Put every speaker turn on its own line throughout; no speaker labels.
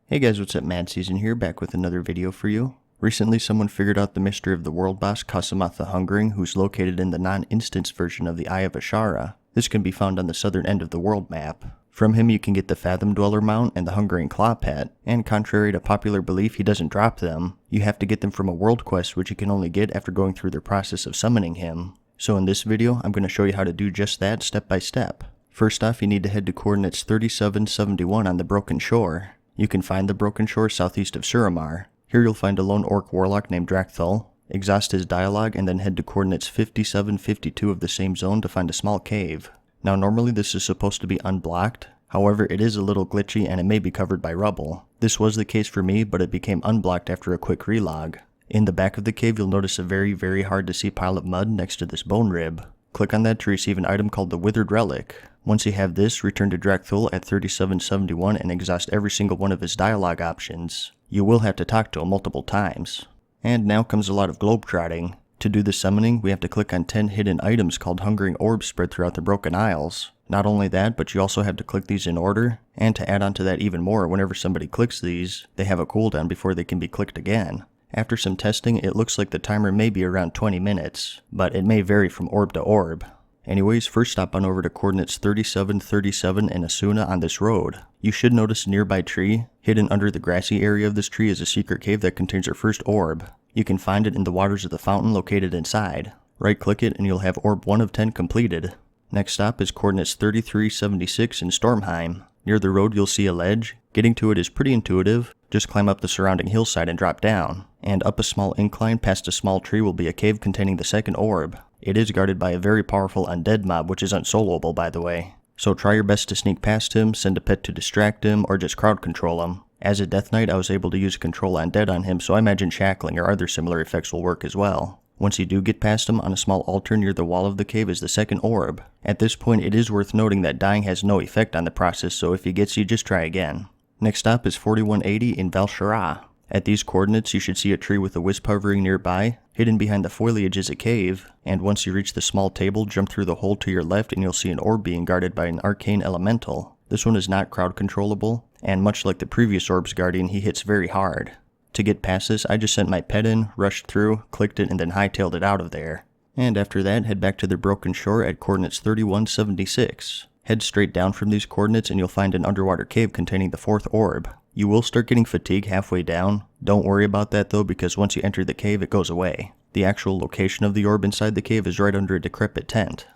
Hey guys, what's up? MadSeason here, back with another video for you. Recently, someone figured out the mystery of the world boss Kosumoth the Hungering, who's located in the non-instance version of the Eye of Ashara. This can be found on the southern end of the world map. From him you can get the Fathom Dweller mount and the Hungering Claw Pet, and contrary to popular belief, he doesn't drop them. You have to get them from a world quest, which you can only get after going through the process of summoning him. So in this video, I'm going to show you how to do just that step by step. First off, you need to head to coordinates 3771 on the Broken Shore. You can find the Broken Shore southeast of Suramar. Here you'll find a lone orc warlock named drak'thul. Exhaust his dialogue and then head to coordinates 5752 of the same zone to find a small cave. Now normally this is supposed to be unblocked, however it is a little glitchy and it may be covered by rubble. This was the case for me, but it became unblocked after a quick relog. In the back of the cave you'll notice a very hard to see pile of mud next to this bone rib. Click on that to receive an item called the Withered Relic. Once you have this, return to drak'thul at 3771 and exhaust every single one of his dialogue options. You will have to talk to him multiple times. And now comes a lot of globetrotting. To do the summoning, we have to click on 10 hidden items called Hungering Orbs spread throughout the Broken Isles. Not only that, but you also have to click these in order, and to add on to that even more, whenever somebody clicks these, they have a cooldown before they can be clicked again. After some testing, it looks like the timer may be around 20 minutes, but it may vary from orb to orb. Anyways, first stop on over to coordinates 3737 and AZSUNA on this road. You should notice a nearby tree. Hidden under the grassy area of this tree is a secret cave that contains your first orb. You can find it in the waters of the fountain located inside. Right click it and you'll have orb 1 of 10 completed. Next stop is coordinates 3376 in Stormheim. Near the road you'll see a ledge. Getting to it is pretty intuitive. Just climb up the surrounding hillside and drop down. And up a small incline past a small tree will be a cave containing the second orb. It is guarded by a very powerful undead mob, which is unsoloable by the way. So try your best to sneak past him, send a pet to distract him, or just crowd control him. As a Death Knight I was able to use control undead on him, so I imagine shackling or other similar effects will work as well. Once you do get past him, on a small altar near the wall of the cave is the second orb. At this point it is worth noting that dying has no effect on the process, so if he gets you, just try again. Next stop is 4180 in Val'sharah. At these coordinates you should see a tree with a wisp hovering nearby. Hidden behind the foliage is a cave, and once you reach the small table, jump through the hole to your left and you'll see an orb being guarded by an arcane elemental. This one is not crowd controllable, and much like the previous orb's guardian, he hits very hard. To get past this, I just sent my pet in, rushed through, clicked it, and then hightailed it out of there. And after that, head back to the Broken Shore at coordinates 3176. Head straight down from these coordinates and you'll find an underwater cave containing the fourth orb. You will start getting fatigue halfway down. Don't worry about that though, because once you enter the cave it goes away. The actual location of the orb inside the cave is right under a decrepit tent.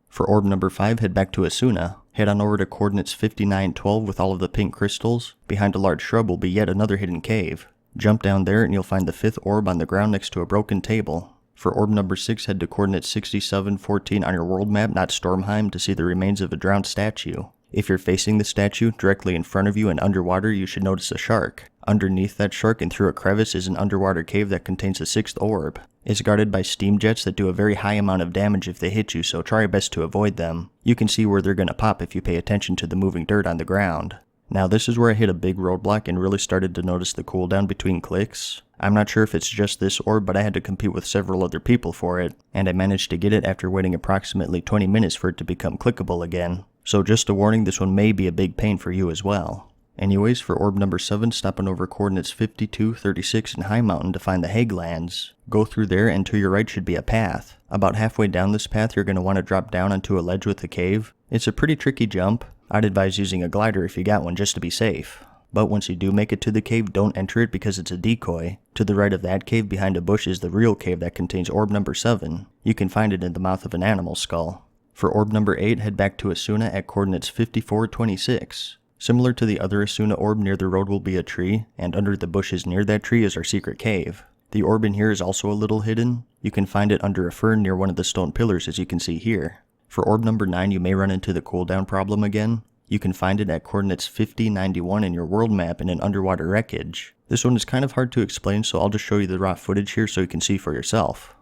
For orb number 5, head back to AZSUNA. Head on over to coordinates 5912 with all of the pink crystals. Behind a large shrub will be yet another hidden cave. Jump down there and you'll find the 5th orb on the ground next to a broken table. For orb number 6, head to coordinates 6714 on your world map, not Stormheim, to see the remains of a drowned statue. If you're facing the statue, directly in front of you and underwater, you should notice a shark. Underneath that shark and through a crevice is an underwater cave that contains the 6th orb. It's guarded by steam jets that do a very high amount of damage if they hit you, so try your best to avoid them. You can see where they're gonna pop if you pay attention to the moving dirt on the ground. Now this is where I hit a big roadblock and really started to notice the cooldown between clicks. I'm not sure if it's just this orb, but I had to compete with several other people for it, and I managed to get it after waiting approximately 20 minutes for it to become clickable again. So just a warning, this one may be a big pain for you as well. Anyways, for orb number 7, stop on over coordinates 5236 in High Mountain to find the Hagelands. Go through there and to your right should be a path. About halfway down this path you're going to want to drop down onto a ledge with a cave. It's a pretty tricky jump. I'd advise using a glider if you got one just to be safe. But once you do make it to the cave, don't enter it because it's a decoy. To the right of that cave behind a bush is the real cave that contains orb number 7. You can find it in the mouth of an animal skull. For orb number 8, head back to AZSUNA at coordinates 5426. Similar to the other AZSUNA orb, near the road will be a tree, and under the bushes near that tree is our secret cave. The orb in here is also a little hidden. You can find it under a fern near one of the stone pillars as you can see here. For orb number 9, you may run into the cooldown problem again. You can find it at coordinates 5091 in your world map in an underwater wreckage. This one is kind of hard to explain, so I'll just show you the raw footage here so you can see for yourself.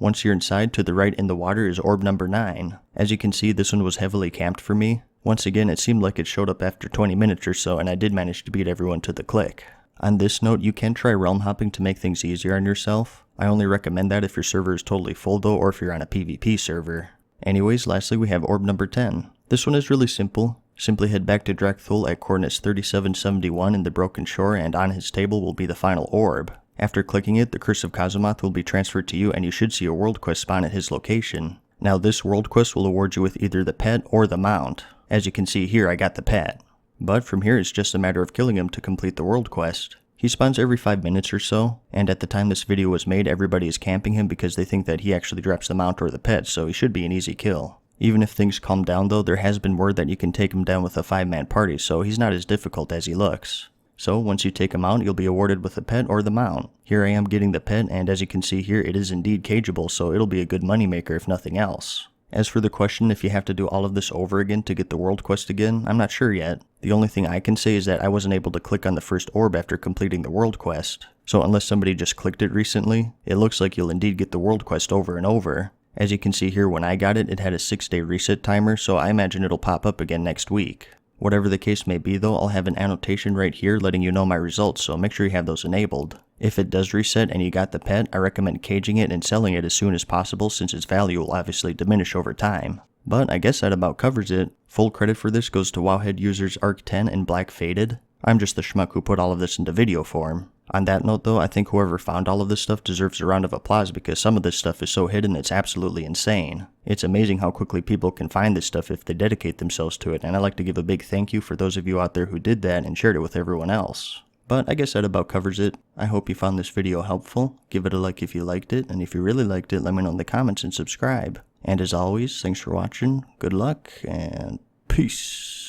Once you're inside, to the right in the water is orb number 9. As you can see, this one was heavily camped for me. Once again, it seemed like it showed up after 20 minutes or so, and I did manage to beat everyone to the click. On this note, you can try realm hopping to make things easier on yourself. I only recommend that if your server is totally full though, or if you're on a PvP server. Anyways, lastly we have orb number 10. This one is really simple. Simply head back to drak'thul at coordinates 3771 in the Broken Shore, and on his table will be the final orb. After clicking it, the Curse of Kosumoth will be transferred to you, and you should see a world quest spawn at his location. Now this world quest will award you with either the pet or the mount. As you can see here, I got the pet. But from here it's just a matter of killing him to complete the world quest. He spawns every 5 minutes or so, and at the time this video was made, everybody is camping him because they think that he actually drops the mount or the pet, so he should be an easy kill. Even if things calm down though, there has been word that you can take him down with a 5-man party, so he's not as difficult as he looks. So once you take him out, you'll be awarded with the pet or the mount. Here I am getting the pet, and as you can see here, it is indeed cageable, so it'll be a good moneymaker if nothing else. As for the question if you have to do all of this over again to get the world quest again, I'm not sure yet. The only thing I can say is that I wasn't able to click on the first orb after completing the world quest. So unless somebody just clicked it recently, it looks like you'll indeed get the world quest over and over. As you can see here, when I got it, it had a 6-day reset timer, so I imagine it'll pop up again next week. Whatever the case may be though, I'll have an annotation right here letting you know my results, so make sure you have those enabled. If it does reset and you got the pet, I recommend caging it and selling it as soon as possible since its value will obviously diminish over time. But I guess that about covers it. Full credit for this goes to Wowhead users Arc10 and Black Faded. I'm just the schmuck who put all of this into video form. On that note though, I think whoever found all of this stuff deserves a round of applause because some of this stuff is so hidden it's absolutely insane. It's amazing how quickly people can find this stuff if they dedicate themselves to it, and I'd like to give a big thank you for those of you out there who did that and shared it with everyone else. But I guess that about covers it. I hope you found this video helpful. Give it a like if you liked it, and if you really liked it, let me know in the comments and subscribe. And as always, thanks for watching, good luck, and peace.